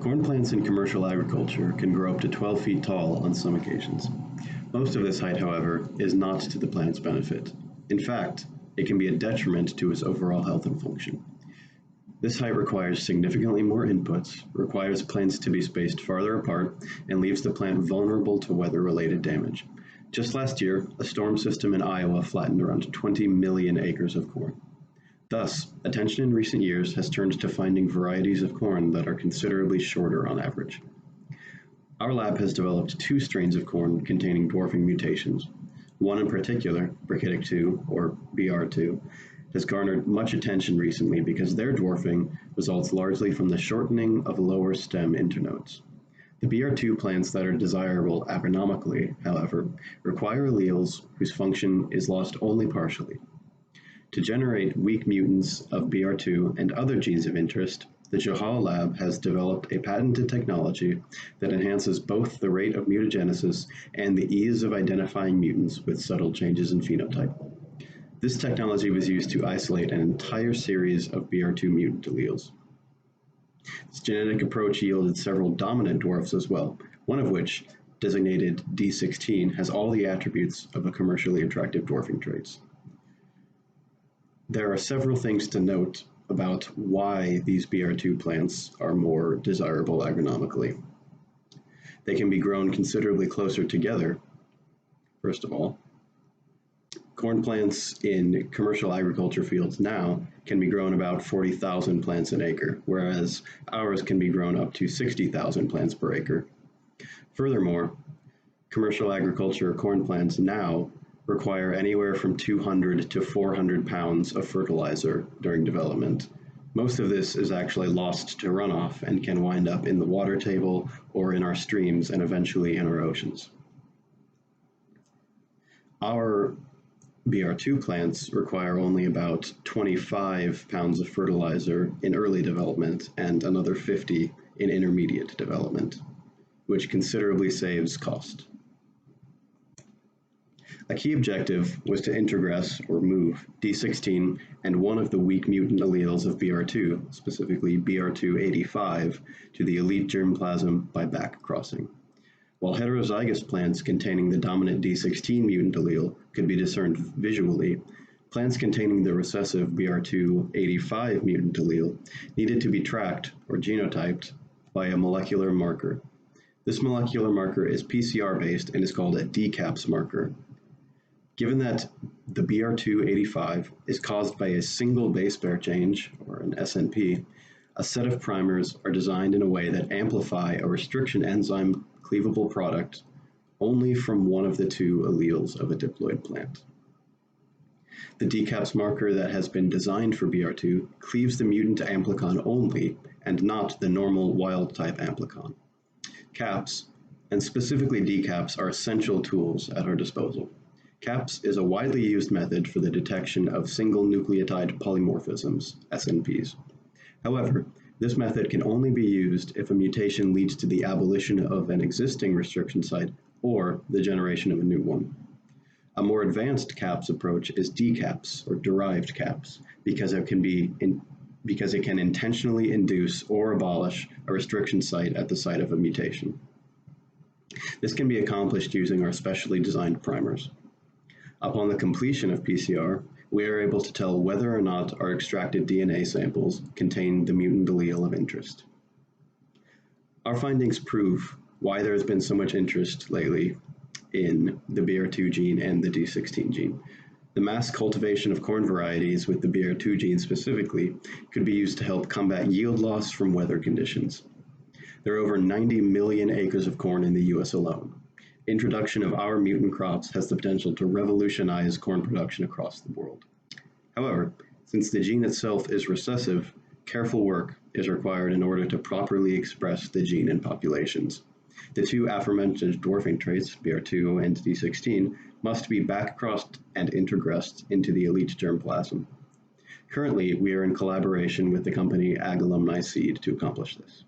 Corn plants in commercial agriculture can grow up to 12 feet tall on some occasions. Most of this height, however, is not to the plant's benefit. In fact, it can be a detriment to its overall health and function. This height requires significantly more inputs, requires plants to be spaced farther apart, and leaves the plant vulnerable to weather-related damage. Just last year, a storm system in Iowa flattened around 20 million acres of corn. Thus, attention in recent years has turned to finding varieties of corn that are considerably shorter on average. Our lab has developed 2 strains of corn containing dwarfing mutations. One in particular, Brachytic 2, or BR2, has garnered much attention recently because their dwarfing results largely from the shortening of lower stem internodes. The BR2 plants that are desirable agronomically, however, require alleles whose function is lost only partially. To generate weak mutants of BR2 and other genes of interest, the Johal lab has developed a patented technology that enhances both the rate of mutagenesis and the ease of identifying mutants with subtle changes in phenotype. This technology was used to isolate an entire series of BR2 mutant alleles. This genetic approach yielded several dominant dwarfs as well, one of which, designated D16, has all the attributes of a commercially attractive dwarfing traits. There are several things to note about why these BR2 plants are more desirable agronomically. They can be grown considerably closer together, first of all. Corn plants in commercial agriculture fields now can be grown about 40,000 plants an acre, whereas ours can be grown up to 60,000 plants per acre. Furthermore, commercial agriculture corn plants now require anywhere from 200 to 400 pounds of fertilizer during development. Most of this is actually lost to runoff and can wind up in the water table or in our streams and eventually in our oceans. Our BR2 plants require only about 25 pounds of fertilizer in early development and another 50 in intermediate development, which considerably saves cost. A key objective was to integress or move D16 and one of the weak mutant alleles of BR2, specifically BR285, to the elite germplasm by back crossing. While heterozygous plants containing the dominant D16 mutant allele could be discerned visually, plants containing the recessive BR285 mutant allele needed to be tracked or genotyped by a molecular marker. This molecular marker is PCR-based and is called a DCAPS marker. Given that the BR285 is caused by a single base pair change, or an SNP, a set of primers are designed in a way that amplify a restriction enzyme cleavable product only from one of the 2 alleles of a diploid plant. The DCAPS marker that has been designed for BR2 cleaves the mutant amplicon only and not the normal wild-type amplicon. CAPS, and specifically DCAPS, are essential tools at our disposal. CAPS is a widely used method for the detection of single nucleotide polymorphisms, SNPs. However, this method can only be used if a mutation leads to the abolition of an existing restriction site or the generation of a new one. A more advanced CAPS approach is DCAPS, or derived CAPS, because it can intentionally induce or abolish a restriction site at the site of a mutation. This can be accomplished using our specially designed primers. Upon the completion of PCR, we are able to tell whether or not our extracted DNA samples contain the mutant allele of interest. Our findings prove why there has been so much interest lately in the BR2 gene and the D16 gene. The mass cultivation of corn varieties with the BR2 gene specifically could be used to help combat yield loss from weather conditions. There are over 90 million acres of corn in the US alone. Introduction of our mutant crops has the potential to revolutionize corn production across the world. However, since the gene itself is recessive, careful work is required in order to properly express the gene in populations. The 2 aforementioned dwarfing traits, BR2 and D16, must be back-crossed and integressed into the elite germplasm. Currently, we are in collaboration with the company Ag Alumni Seed to accomplish this.